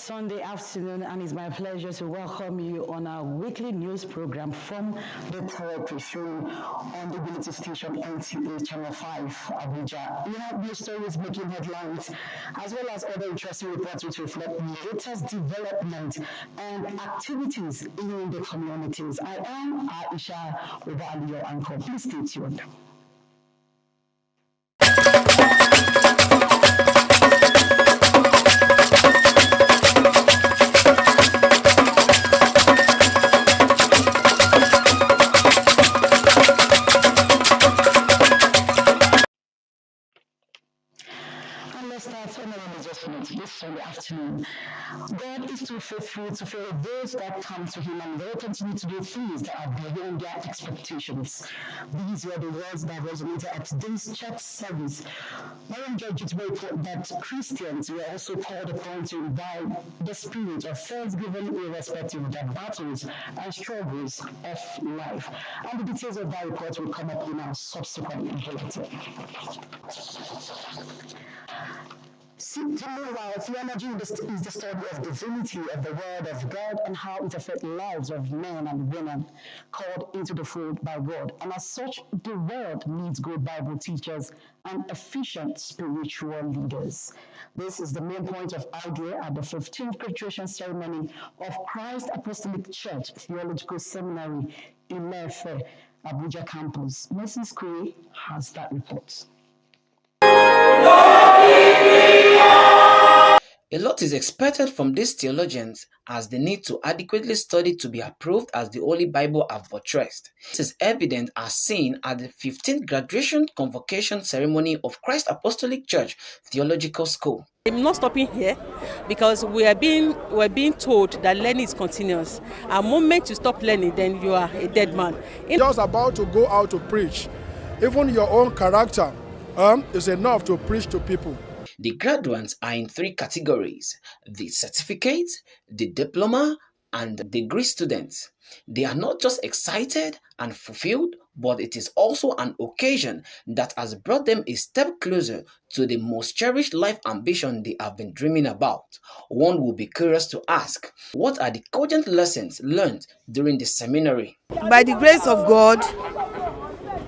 Sunday afternoon, and it's my pleasure to welcome you on our weekly news program from the Territory, shown on the Unity Station NTA Channel 5, Abuja. We have new stories making headlines, as well as other interesting reports which reflect the latest development and activities in the communities. I am Aisha Obali, your anchor. Please stay tuned. This Sunday afternoon. God is too faithful to fail those that come to Him, and they continue to do things that are beyond their expectations. These were the words that resonated at today's church service. Mariam George report that Christians were also called upon to imbibe the spirit of thanksgiving irrespective of their battles and struggles of life. And the details of that report will come up in our subsequent bulletin. Meanwhile, theology is the study of divinity of the Word of God and how it affects the lives of men and women called into the fold by God. And as such, the world needs good Bible teachers and efficient spiritual leaders. This is the main point of idea at the 15th graduation ceremony of Christ Apostolic Church Theological Seminary in Ilefe, Abuja campus. Mrs. Kwe has that report. A lot is expected from these theologians, as they need to adequately study to be approved as the Holy Bible have buttressed. This is evident as seen at the 15th graduation convocation ceremony of Christ Apostolic Church Theological School. I'm not stopping here because we're being told that learning is continuous. A moment you stop learning, then you are a dead man. Just about to go out to preach, even your own character is enough to preach to people. The graduates are in three categories: the certificate, the diploma, and the degree students. They are not just excited and fulfilled, but it is also an occasion that has brought them a step closer to the most cherished life ambition they have been dreaming about. One will be curious to ask, what are the cogent lessons learned during the seminary? By the grace of God,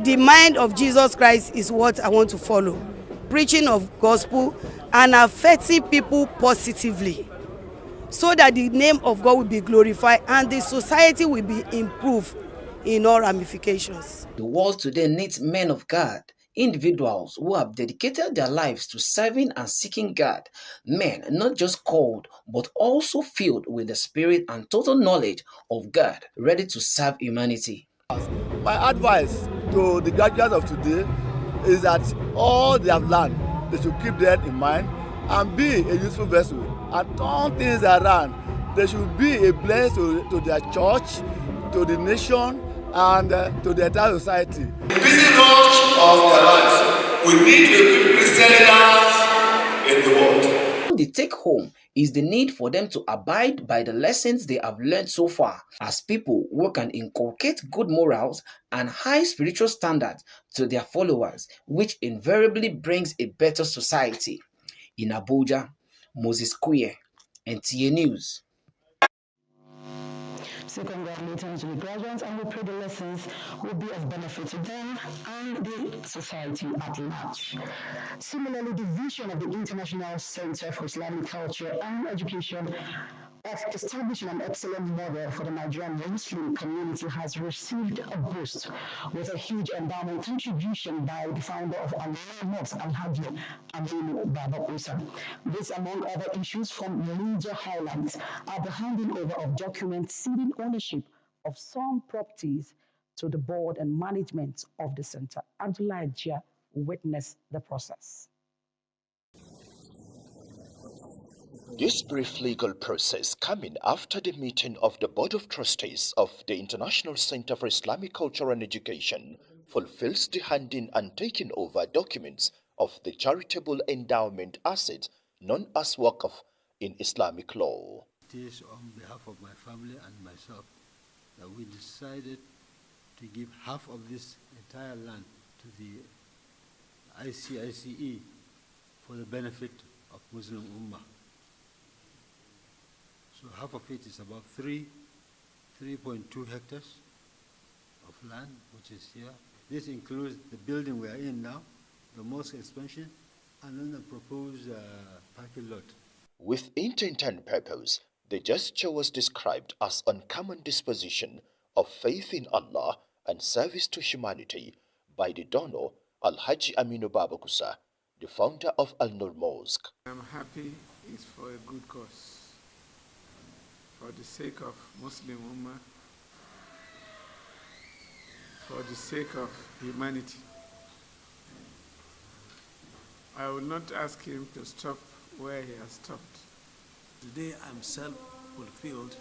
the mind of Jesus Christ is what I want to follow. Preaching of gospel and affecting people positively, so that the name of God will be glorified and the society will be improved in all ramifications. The world today needs men of God, individuals who have dedicated their lives to serving and seeking God, men not just called but also filled with the spirit and total knowledge of God, ready to serve humanity. My advice to the graduates of today is that all they have learned, they should keep that in mind and be a useful vessel and turn things around. They should be a blessing to their church, to the nation, and to the entire society. In the busy course of their lives, we need to equip Christian leaders in the world. The take home is the need for them to abide by the lessons they have learned so far, as people who can inculcate good morals and high spiritual standards to their followers, which invariably brings a better society. In Abuja, Moses Kwe, NTA News. So congratulations to the graduates, and we pray the lessons will be of benefit to them and the society at large. Similarly, the vision of the International Center for Islamic Culture and Education of establishing an excellent model for the Nigerian Muslim community has received a boost with a huge endowment contribution by the founder of Al-Nura Mosque, Al-Hadi Aminu Baba Usa. This, among other issues, from major highlights are the handing over of documents ceding ownership of some properties to the board and management of the center. Abdullah Jia witnessed the process. This brief legal process coming after the meeting of the Board of Trustees of the International Center for Islamic Culture and Education fulfills the handing and taking over documents of the charitable endowment asset known as Waqf in Islamic law. It is on behalf of my family and myself that we decided to give half of this entire land to the ICICE for the benefit of Muslim Ummah. So half of it is about 3.2 hectares of land, which is here. This includes the building we are in now, the mosque expansion, and then the proposed parking lot. With intent and purpose, the gesture was described as uncommon disposition of faith in Allah and service to humanity by the donor Alhaji Aminu Babakusa, the founder of Al-Nur Mosque. I'm happy it's for a good cause, for the sake of Muslim Ummah, for the sake of humanity. I will not ask him to stop where he has stopped. Today I'm self-fulfilled,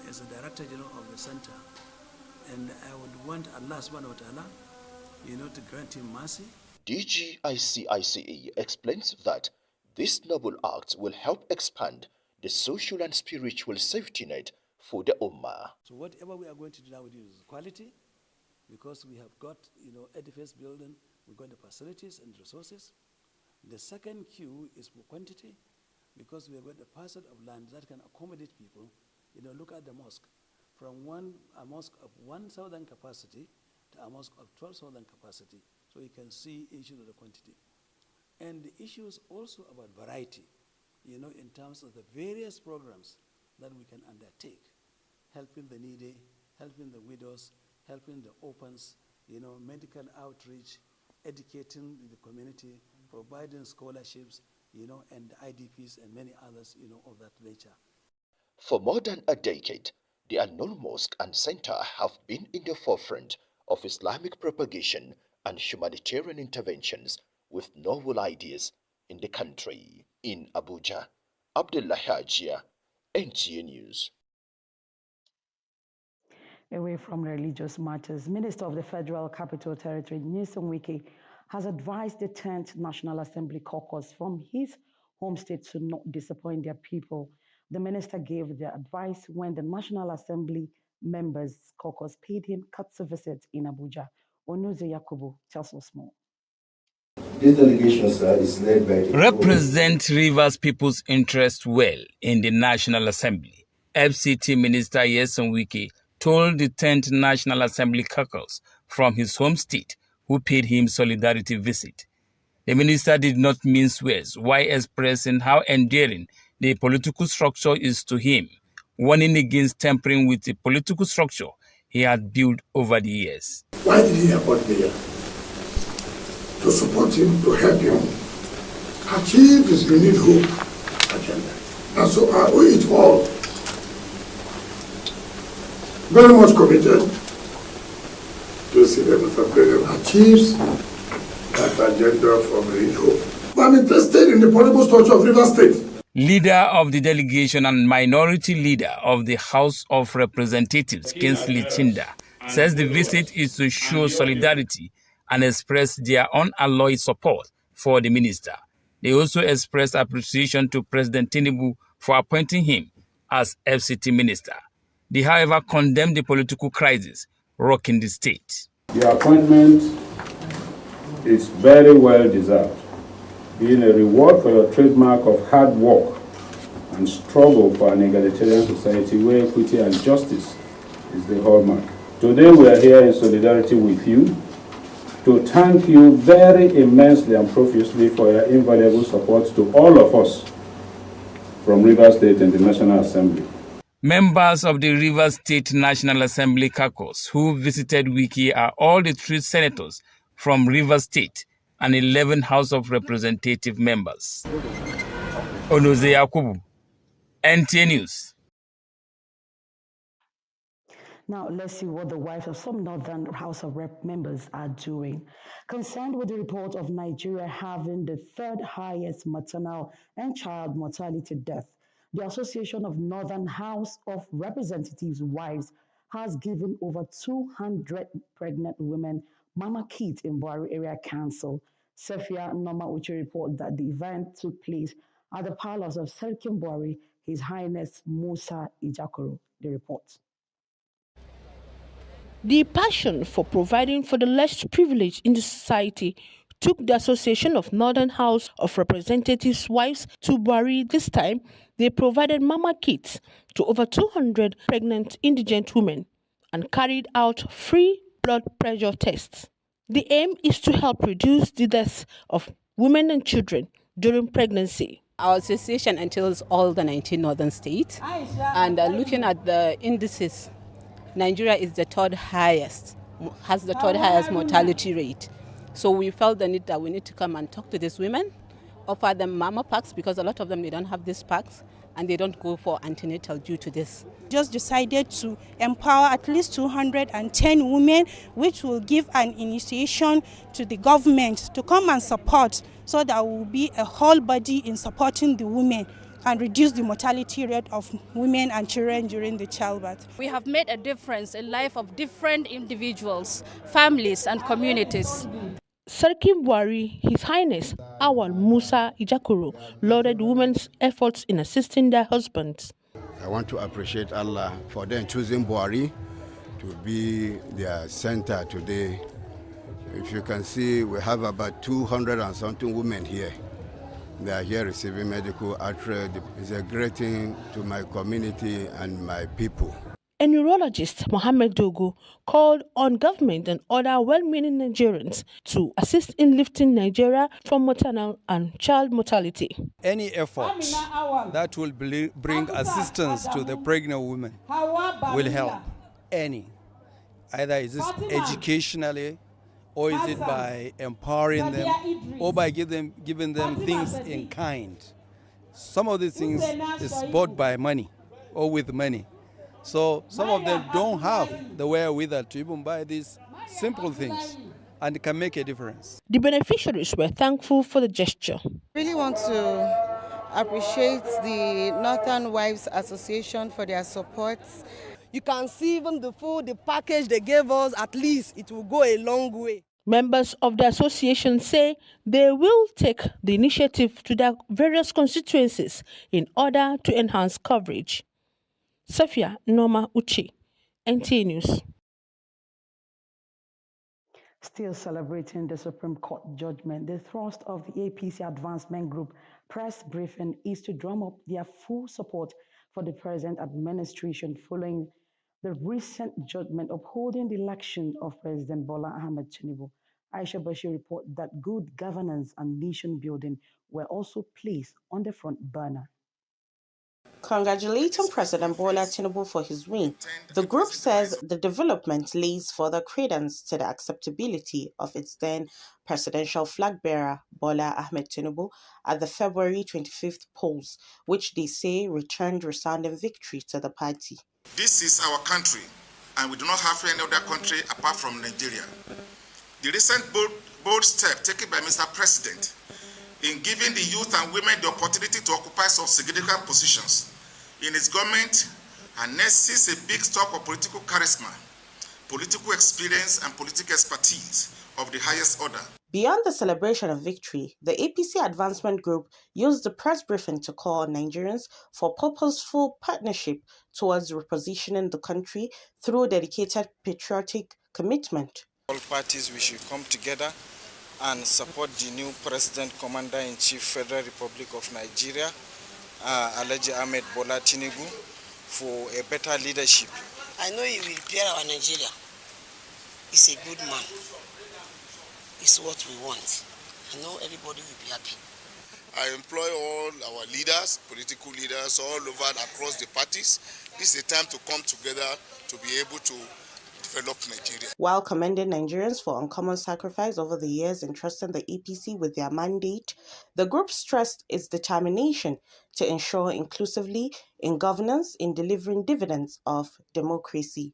as a Director General of the Center, and I would want Allah subhanahu wa ta'ala, to grant him mercy. DG ICICE explains that this noble act will help expand the social and spiritual safety net for the Ummah. So whatever we are going to do now with you is quality, because we have got, edifice building, we've got the facilities and resources. The second queue is for quantity, because we have got the parcel of land that can accommodate people. Look at the mosque. From a mosque of 1,000 capacity to a mosque of 12,000 capacity. So you can see issues of the quantity. And the issues also about variety, in terms of the various programs that we can undertake, helping the needy, helping the widows, helping the orphans, medical outreach, educating the community, providing scholarships, and IDPs and many others, of that nature. For more than a decade, the Al-Nur Mosque and Center have been in the forefront of Islamic propagation and humanitarian interventions with novel ideas in the country. In Abuja, Abdullah Hajia, NTA News. Away from religious matters, Minister of the Federal Capital Territory, Nyesom Wike, has advised the 10th National Assembly caucus from his home state to not disappoint their people. The minister gave the advice when the National Assembly members caucus paid him a visit in Abuja. Onuze Yakubu tells us more. This delegation, sir, is led by the represent Rivers people's interest well in the National Assembly. FCT Minister Nyesom Wike told the 10th National Assembly caucus from his home state who paid him solidarity visit. The minister did not mince words while expressing how endearing the political structure is to him, warning against tampering with the political structure he had built over the years. Why did he appoint me here? To support him, to help him achieve his renewed hope agenda. And so I owe it all. Very much committed to see that Mr. President achieves that agenda from renewed hope. I'm interested in the political structure of Rivers State. Leader of the delegation and minority leader of the House of Representatives, Kingsley Chinda, says the visit is to show solidarity and express their unalloyed support for the minister. They also expressed appreciation to President Tinubu for appointing him as FCT minister. They, however, condemned the political crisis rocking the state. The appointment is very well deserved, being a reward for your trademark of hard work and struggle for an egalitarian society where equity and justice is the hallmark. Today we are here in solidarity with you to thank you very immensely and profusely for your invaluable support to all of us from Rivers State and the National Assembly. Members of the Rivers State National Assembly caucus who visited Wike are all the 3 senators from Rivers State and 11 House of Representative members. Onuze Yakubu, NTA News. Now, let's see what the wives of some Northern House of Rep members are doing. Concerned with the report of Nigeria having the 3rd highest maternal and child mortality death, the Association of Northern House of Representatives wives has given over 200 pregnant women Mama Kit in Buhari Area Council. Sefia Norma Uche reported that the event took place at the palace of Serkin Buhari, His Highness Musa Ijakoro. The report. The passion for providing for the less privileged in the society took the Association of Northern House of Representatives wives to Buhari. This time, they provided mama kits to over 200 pregnant indigent women and carried out free blood pressure tests. The aim is to help reduce the deaths of women and children during pregnancy. Our association entails all the 19 northern states, and looking at the indices, Nigeria is the third highest, has the third highest mortality rate. So we felt the need that we need to come and talk to these women, offer them mama packs, because a lot of them, they don't have these packs and they don't go for antenatal due to this. Just decided to empower at least 210 women, which will give an initiation to the government to come and support, so that will be a whole body in supporting the women and reduce the mortality rate of women and children during the childbirth. We have made a difference in life of different individuals, families and communities. Sarki Buhari, His Highness Awal Musa Ijakuru, lauded women's efforts in assisting their husbands. I want to appreciate Allah for them choosing Buhari to be their center today. If you can see, we have about 200 and something women here. They are here receiving medical outreach. It's a great thing to my community and my people. A neurologist, Mohammed Dogo, called on government and other well-meaning Nigerians to assist in lifting Nigeria from maternal and child mortality. Any effort that will bring assistance to the pregnant women will help. Any. Either is this educationally, or is it by empowering them, or by giving them things in kind. Some of these things is bought by money or with money. So some of them don't have the wherewithal to even buy these simple things, and it can make a difference. The beneficiaries were thankful for the gesture. I really want to appreciate the Northern Wives Association for their support. You can see even the food, the package they gave us, at least it will go a long way. Members of the association say they will take the initiative to their various constituencies in order to enhance coverage. Safia Norma Uchi, NTA News. Still celebrating the Supreme Court judgment, the thrust of the APC Advancement Group press briefing is to drum up their full support for the present administration following the recent judgment upholding the election of President Bola Ahmed Tinubu. Aisha Bashir reports that good governance and nation building were also placed on the front burner. Congratulating President Bola Tinubu for his win, the group says the development lays further credence to the acceptability of its then presidential flag bearer Bola Ahmed Tinubu at the February 25th polls, which they say returned resounding victory to the party. This is our country, and we do not have any other country apart from Nigeria. The recent bold step taken by Mr. President in giving the youth and women the opportunity to occupy some significant positions in his government harnesses a big stock of political charisma, political experience, and political expertise of the highest order. Beyond the celebration of victory, the APC Advancement Group used the press briefing to call on Nigerians for purposeful partnership towards repositioning the country through dedicated patriotic commitment. All parties, we should come together and support the new President Commander-in-Chief Federal Republic of Nigeria, Alhaji Ahmed Bola Tinubu, for a better leadership. I know he will repair our Nigeria. He's a good man. It's what we want. I know everybody will be happy. I employ all our leaders, political leaders all over across the parties. This is a time to come together to be able to develop Nigeria. While commending Nigerians for uncommon sacrifice over the years entrusting the APC with their mandate, the group stressed its determination to ensure inclusively in governance in delivering dividends of democracy.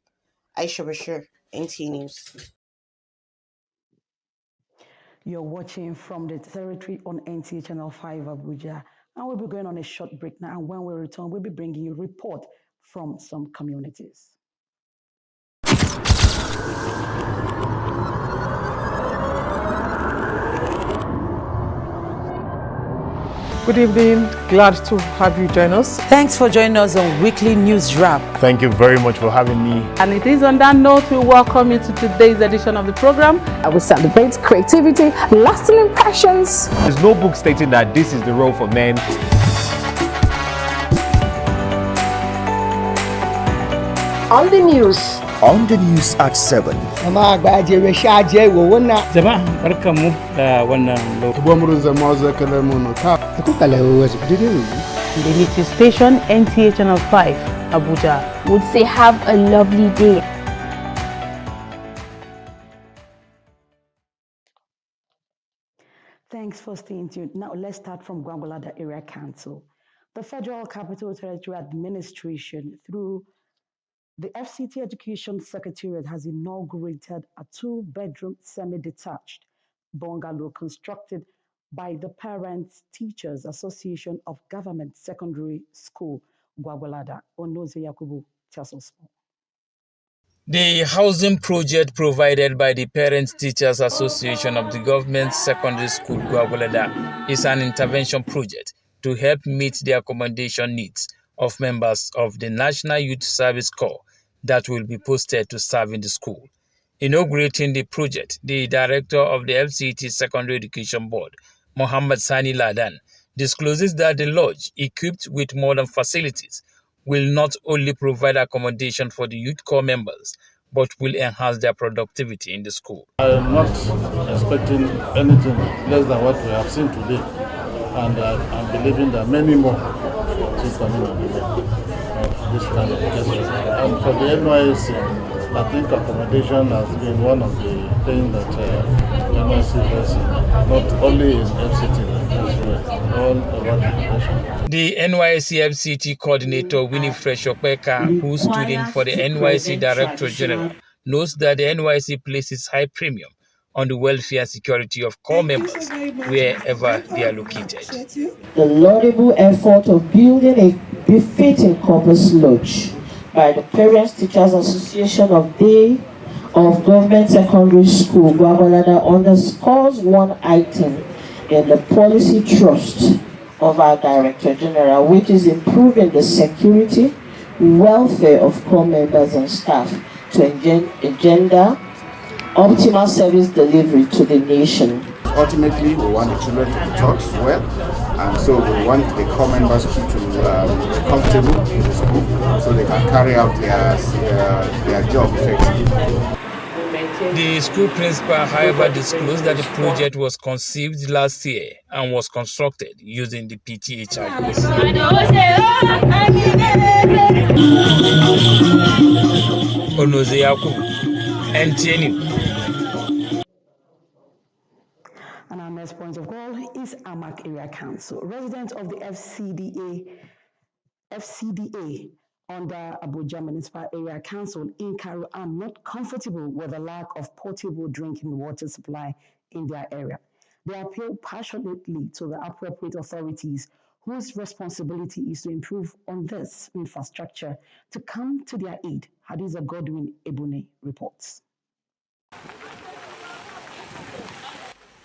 Aisha Bashir, NTA News. You're watching from the territory on NTA Channel 5 Abuja. And we'll be going on a short break now. And when we return, we'll be bringing you a report from some communities. Good evening. Glad to have you join us. Thanks for joining us on Weekly News Wrap. Thank you very much for having me. And it is on that note we welcome you to today's edition of the program. I will celebrate creativity, lasting impressions. There's no book stating that this is the role for men. On the news. On the news at 7. The latest station, NTA Channel 5, Abuja, would say have a lovely day. Thanks for staying tuned. Now let's start from Gwagwalada Area Council. The Federal Capital Territory Administration, through the FCT Education Secretariat, has inaugurated a 2-bedroom semi-detached bungalow constructed by the Parents Teachers Association of Government Secondary School, Gwagwalada. Onoze Yakubu tells us more. The housing project provided by the Parents Teachers Association of the Government Secondary School, Gwagwalada, is an intervention project to help meet the accommodation needs of members of the National Youth Service Corps that will be posted to serve in the school. Inaugurating the project, the director of the FCT Secondary Education Board, Muhammad Sani Ladan, discloses that the lodge, equipped with modern facilities, will not only provide accommodation for the youth corps members, but will enhance their productivity in the school. I am not expecting anything less than what we have seen today, and I'm believing that many more will come in on the way of this kind of case. And for the NYSC, I think accommodation has been one of the things that NYSC has, not only in FCT, but elsewhere, all over the nation. The NYSC FCT coordinator Winifred Shopeka, who stood in for the NYSC Director General, knows that the NYSC places high premium on the welfare and security of corps members wherever they are located. The laudable effort of building a befitting corpus lodge by the Parents Teachers Association of Government Secondary School, Gwagwalada, underscores one item in the policy thrust of our Director General, which is improving the security, welfare of corps members and staff to engender optimal service delivery to the nation. Ultimately, we want the children to be taught well, and so we want the corps members to be comfortable in the school so they can carry out their job effectively. The school principal, however, disclosed that the project was conceived last year and was constructed using the PTHI code. Onoze Yakubu, NTA News. And our next point of call is Amak Area Council. Residents of the FCDA under Abuja Municipal Area Council in Cairo are not comfortable with the lack of potable drinking water supply in their area. They appeal passionately to the appropriate authorities whose responsibility is to improve on this infrastructure to come to their aid. Hadiza Godwin Ebune reports.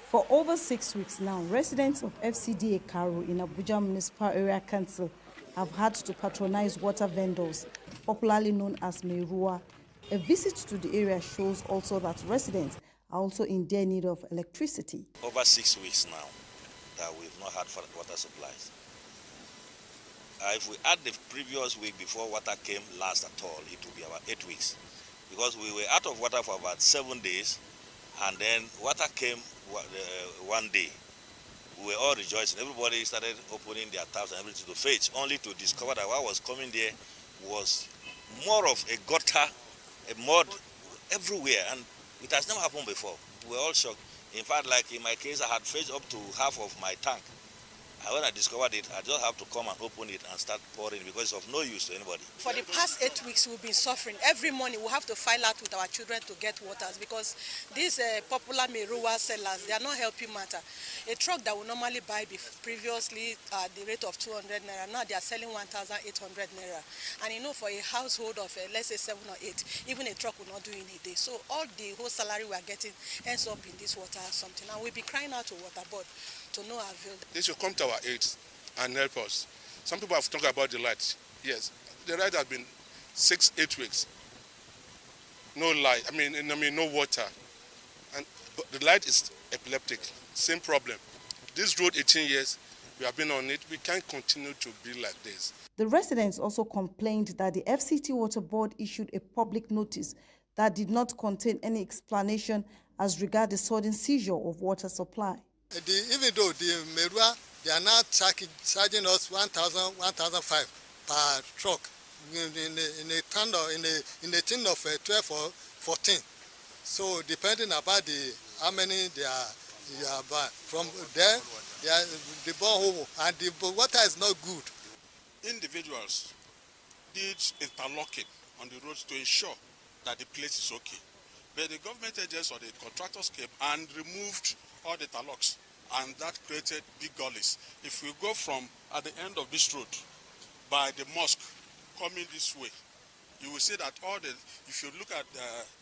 For over 6 weeks now, residents of FCDA Cairo in Abuja Municipal Area Council have had to patronize water vendors, popularly known as Meruwa. A visit to the area shows also that residents are also in dire need of electricity. Over 6 weeks now that we've not had water supplies. If we add the previous week before water came last at all, it will be about 8 weeks. Because we were out of water for about 7 days, and then water came one day. We were all rejoicing. Everybody started opening their taps and everything to fetch, only to discover that what was coming there was more of a gutter, a mud everywhere, and it has never happened before. We were all shocked. In fact, like in my case, I had fetched up to half of my tank. And when I discovered it, I just have to come and open it and start pouring because it's of no use to anybody. For the past 8 weeks, we've been suffering. Every morning, we have to file out with our children to get waters because these popular Meruwa sellers, they are not helping matter. A truck that we normally buy previously at the rate of 200 naira, now they are selling 1,800 naira. And you know, for a household of, let's say 7 or 8, even a truck will not do in a day. So all the whole salary we are getting ends up in this water or something. And we'll be crying out to water board to no avail. They should come to our aid and help us. Some people have talked about the light. Yes, the light has been 6-8 weeks. No light. No water. But the light is epileptic. Same problem. This road, 18 years, we have been on it. We can't continue to be like this. The residents also complained that the FCT Water Board issued a public notice that did not contain any explanation as regards the sudden seizure of water supply. Even though the Merua, they are now charging us 1,500 per truck in a tin of 12 or 14. So depending about how many they are buying. From there, the borehole and the water is not good. Individuals did interlocking on the roads to ensure that the place is okay. But the government agents or the contractors came and removed all the interlocks, and that created big gullies. If we go from at the end of this road by the mosque coming this way, you will see that if you look at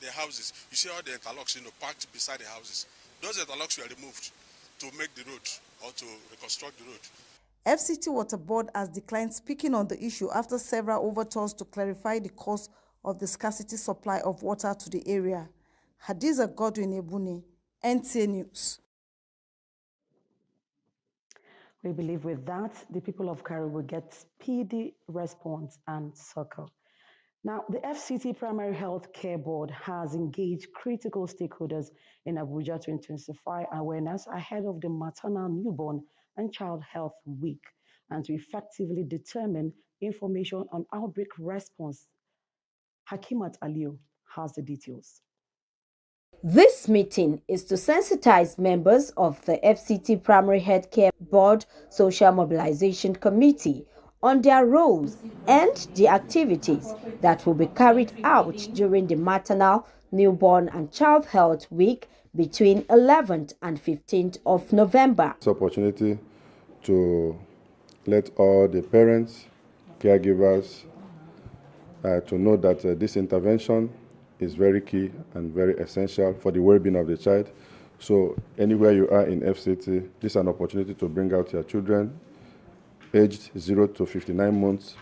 the houses, you see all the interlocks parked beside the houses. Those interlocks were removed to make the road or to reconstruct the road. FCT Water Board has declined speaking on the issue after several overtures to clarify the cause of the scarcity supply of water to the area. Hadiza Godwin Ebuni, NTA News. We believe with that, the people of Kari will get speedy response and succor. Now, the FCT Primary Health Care Board has engaged critical stakeholders in Abuja to intensify awareness ahead of the Maternal, Newborn and Child Health Week and to effectively determine information on outbreak response. Hakimat Aliu has the details. This meeting is to sensitize members of the FCT Primary Healthcare Board Social Mobilization Committee on their roles and the activities that will be carried out during the Maternal, Newborn and Child Health Week between 11th and 15th of November. It's an opportunity to let all the parents, caregivers, to know that this intervention is very key and very essential for the well-being of the child. So anywhere you are in FCT, this is an opportunity to bring out your children aged 0 to 59 months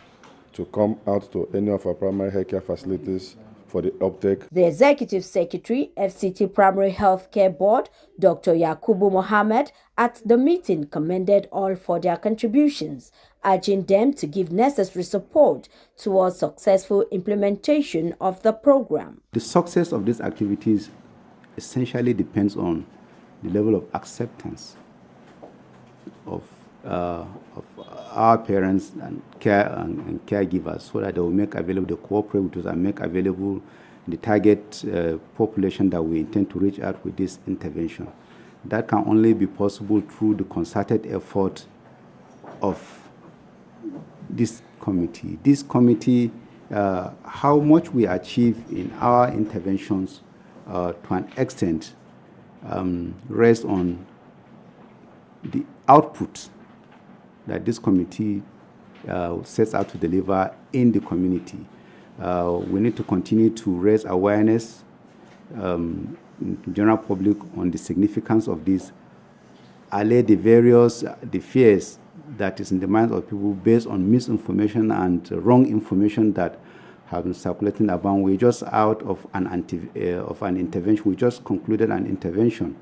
to come out to any of our primary healthcare facilities for the uptake. The Executive Secretary, FCT Primary Healthcare Board, Dr. Yakubu Mohammed, at the meeting commended all for their contributions, urging them to give necessary support towards successful implementation of the program. The success of these activities essentially depends on the level of acceptance of our parents and caregivers, so that they will make available, the cooperate with us and make available the target population that we intend to reach out with this intervention. That can only be possible through the concerted effort of this committee. This committee, how much we achieve in our interventions to an extent rests on the output that this committee sets out to deliver in the community. We need to continue to raise awareness in the general public on the significance of this, allay the fears that is in the minds of people based on misinformation and wrong information that have been circulating about. We're just out of an intervention. We just concluded an intervention.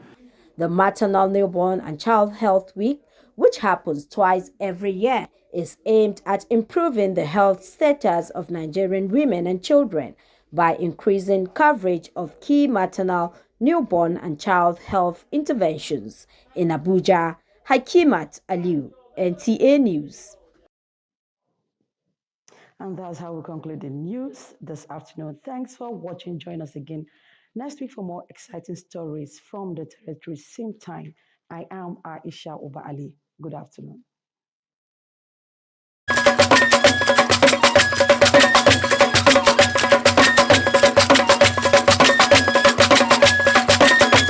The Maternal, Newborn and Child Health Week, which happens twice every year, is aimed at improving the health status of Nigerian women and children by increasing coverage of key maternal, newborn and child health interventions. In Abuja, Hakimat Aliu, NTA News. And that's how we conclude the news this afternoon. Thanks for watching. Join us again next week for more exciting stories from the territory. Same time. I am Aisha Oba Ali. Good afternoon.